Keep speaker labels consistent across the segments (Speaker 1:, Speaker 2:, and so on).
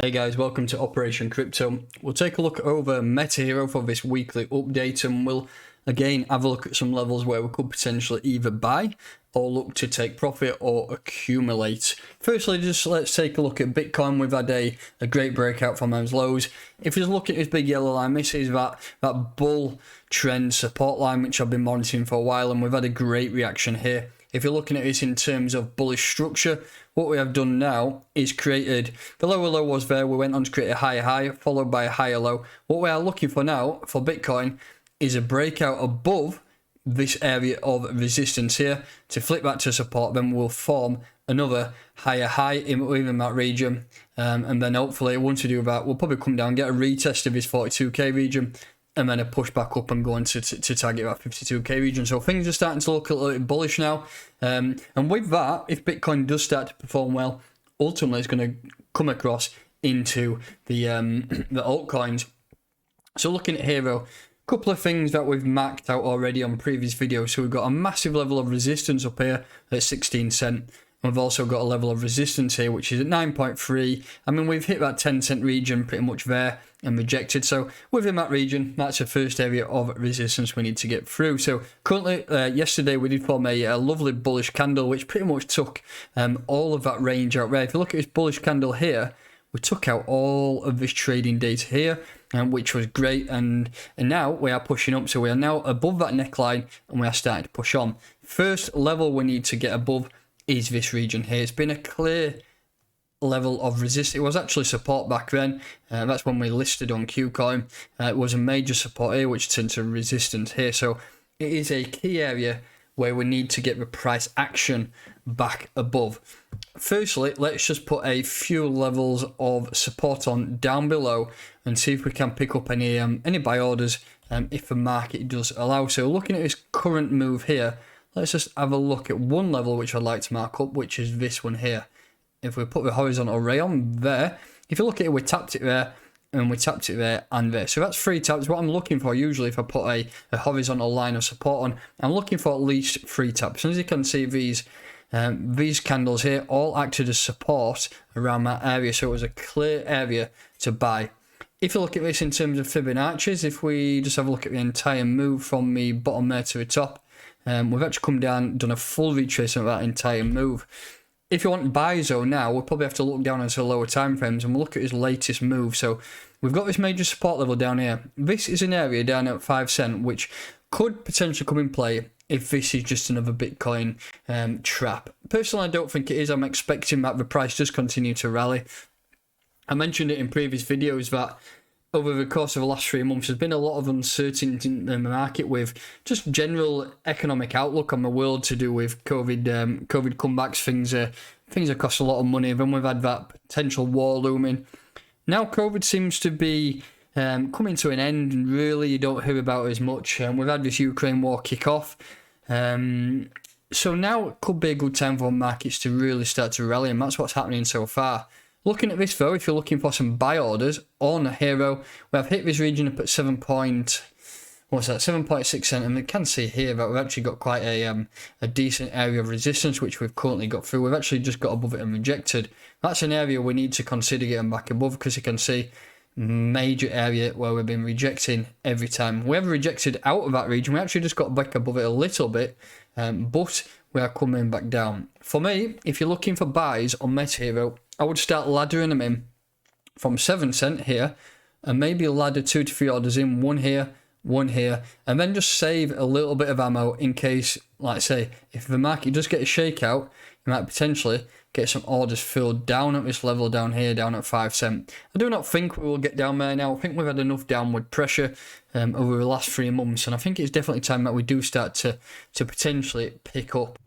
Speaker 1: Hey guys, welcome to Operation Crypto. We'll take a look over Metahero for this weekly update, and we'll again have a look at some levels where we could potentially either buy or look to take profit or accumulate. Firstly, just let's take a look at Bitcoin. We've had a great breakout from those lows. If you're looking at this big yellow line, this is that bull trend support line which I've been monitoring for a while, and we've had a great reaction here. If you're looking at this in terms of bullish structure, what we have done now is created, the lower low was there, we went on to create a higher high, followed by a higher low. What we are looking for now for Bitcoin is a breakout above this area of resistance here to flip back to support. Then we'll form another higher high within that region, and then hopefully once we do that, we'll probably come down, get a retest of this 42k region, and then a push back up and go into to target that 52k region. So things are starting to look a little bit bullish now. And with that, if Bitcoin does start to perform well, ultimately it's going to come across into the altcoins. So looking at Hero, a couple of things that we've marked out already on previous videos. So we've got a massive level of resistance up here at 16 cent. We've also got a level of resistance here, which is at 9.3. I mean, we've hit that 10 cent region pretty much there and rejected. So within that region, that's the first area of resistance we need to get through. So currently, yesterday we did form a lovely bullish candle, which pretty much took all of that range out there. If you look at this bullish candle here, we took out all of this trading data here, which was great. And now we are pushing up. So we are now above that neckline and we are starting to push on. First level we need to get above is this region here. It's been a clear level of resistance. It was actually support back then. That's when we listed on kucoin. It was a major support here, which turned to resistance here. So it is a key area where we need to get the price action back above. Firstly, let's just put a few levels of support on down below and see if we can pick up any buy orders if the market does allow. So looking at this current move here, let's just have a look at one level which I'd like to mark up, which is this one here. If we put the horizontal ray on there, if you look at it, we tapped it there, and we tapped it there and there. So that's 3 taps. What I'm looking for usually if I put a horizontal line of support on, I'm looking for at least 3 taps. And as you can see, these candles here all acted as support around that area. So it was a clear area to buy. If you look at this in terms of Fibonacci's, if we just have a look at the entire move from the bottom there to the top, we've actually come down, done a full retracement of that entire move. If you want buy zone now, we'll probably have to look down into lower time frames and we'll look at his latest move. So we've got this major support level down here. This is an area down at 5 cent, which could potentially come in play if this is just another Bitcoin trap. Personally, I don't think it is. I'm expecting that the price does continue to rally. I mentioned it in previous videos that over the course of the last 3 months, there's been a lot of uncertainty in the market with just general economic outlook on the world to do with COVID comebacks. Things are cost a lot of money. Then we've had that potential war looming. Now COVID seems to be coming to an end, and really you don't hear about it as much. We've had this Ukraine war kick off. So now it could be a good time for markets to really start to rally, and that's what's happening so far. Looking at this though, if you're looking for some buy orders on Hero, we have hit this region up at 7.6 cent, and we can see here that we've actually got quite a decent area of resistance which we've currently got through. We've actually just got above it and rejected. That's an area we need to consider getting back above, because you can see major area where we've been rejecting every time. We haven't rejected out of that region. We actually just got back above it a little bit, but we are coming back down. For me, if you're looking for buys on Metahero, I would start laddering them in from 7 cent here, and maybe ladder 2 to 3 orders in, one here, and then just save a little bit of ammo in case, like I say, if the market does get a shakeout, you might potentially get some orders filled down at this level down here, down at 5 cent. I do not think we will get down there now. I think we've had enough downward pressure over the last 3 months, and I think it's definitely time that we do start to potentially pick up.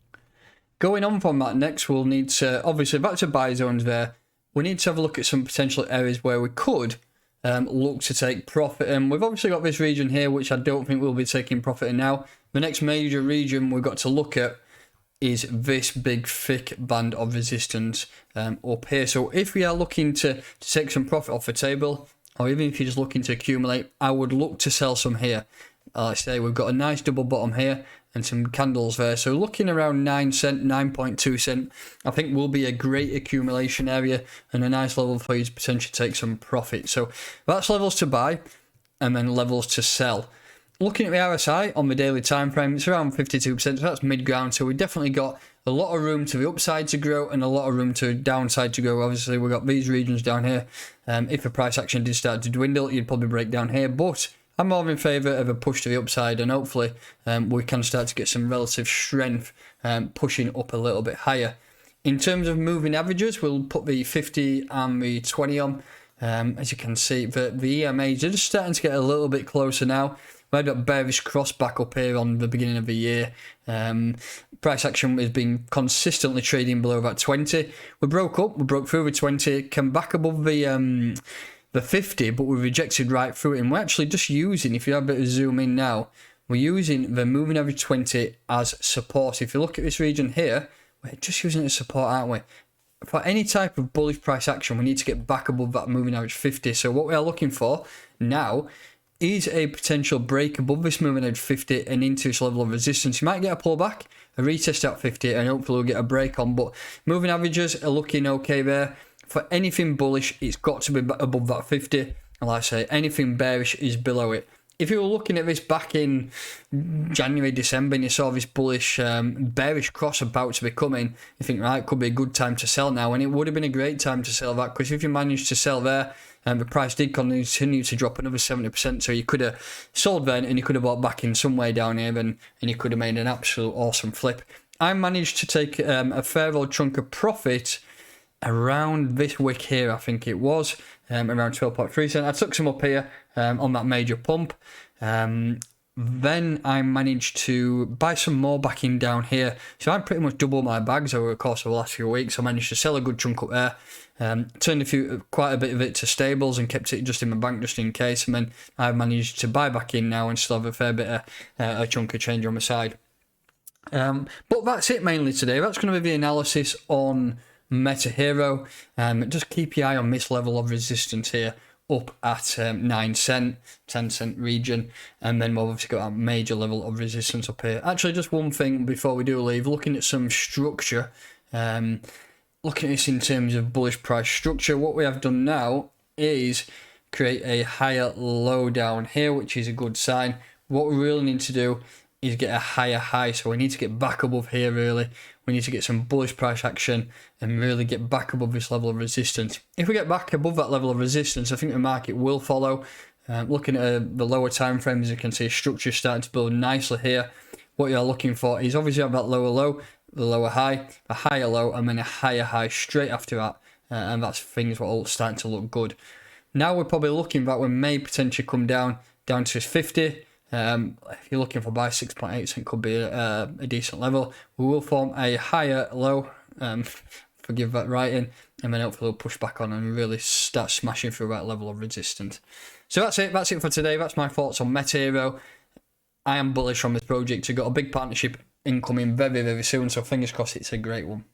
Speaker 1: Going on from that, next we'll need to, obviously back to buy zones there, we need to have a look at some potential areas where we could look to take profit. And we've obviously got this region here, which I don't think we'll be taking profit in now. The next major region we've got to look at is this big thick band of resistance up here. So if we are looking to take some profit off the table, or even if you're just looking to accumulate, I would look to sell some here. Like I say, we've got a nice double bottom here, and some candles there. So looking around 9 cent, 9.2 cent, I think will be a great accumulation area and a nice level for you to potentially take some profit. So that's levels to buy and then levels to sell. Looking at the RSI on the daily time frame, it's around 52%, so that's mid-ground. So we definitely got a lot of room to the upside to grow and a lot of room to the downside to grow. Obviously, we've got these regions down here. If the price action did start to dwindle, you'd probably break down here. But I'm more in favour of a push to the upside, and hopefully we can start to get some relative strength pushing up a little bit higher. In terms of moving averages, we'll put the 50 and the 20 on. As you can see, the EMAs are just starting to get a little bit closer now. We had that bearish cross back up here on the beginning of the year. Price action has been consistently trading below that 20. We broke through the 20, came back above the 50, but we rejected right through it. And we're actually just using, if you have a bit of zoom in now, we're using the moving average 20 as support. If you look at this region here, we're just using it as support, aren't we? For any type of bullish price action, we need to get back above that moving average 50. So what we are looking for now is a potential break above this moving average 50 and into this level of resistance. You might get a pullback, a retest at 50, and hopefully we'll get a break on. But moving averages are looking okay there. For anything bullish, it's got to be above that 50. And like I say, anything bearish is below it. If you were looking at this back in January, December, and you saw this bullish, bearish cross about to be coming, you think, right, could be a good time to sell now. And it would have been a great time to sell that, because if you managed to sell there, the price did continue to drop another 70%, so you could have sold then and you could have bought back in some way down here and you could have made an absolute awesome flip. I managed to take a fair old chunk of profit around this wick here, I think it was, around 12.3 cents. I took some up here on that major pump. Then I managed to buy some more back in down here. So I pretty much doubled my bags over the course of the last few weeks. I managed to sell a good chunk up there. Turned quite a bit of it to stables and kept it just in my bank just in case. And then I've managed to buy back in now and still have a fair bit of a chunk of change on my side. But that's it mainly today. That's going to be the analysis on Metahero. Just keep your eye on this level of resistance here up at 9 cent, 10 cent region, and then we've obviously got a major level of resistance up here. Actually, just one thing before we do leave, looking at some structure, looking at this in terms of bullish price structure, what we have done now is create a higher low down here, which is a good sign. What we really need to do is get a higher high, so we need to get back above here really. We need to get some bullish price action and really get back above this level of resistance. If we get back above that level of resistance, I think the market will follow. Looking at the lower time frames, you can see structure starting to build nicely here. What you're looking for is obviously have that lower low, the lower high, a higher low, and then a higher high straight after that. And that's things what all starting to look good. Now we're probably looking that we may potentially come down to 50. If you're looking for buy 6.8 cent, could be a decent level. We will form a higher low, forgive that writing, and then hopefully we'll push back on and really start smashing through that level of resistance. So that's it for today. That's my thoughts on Metahero. I am bullish on this project. We've got a big partnership incoming very, very soon, so fingers crossed it's a great one.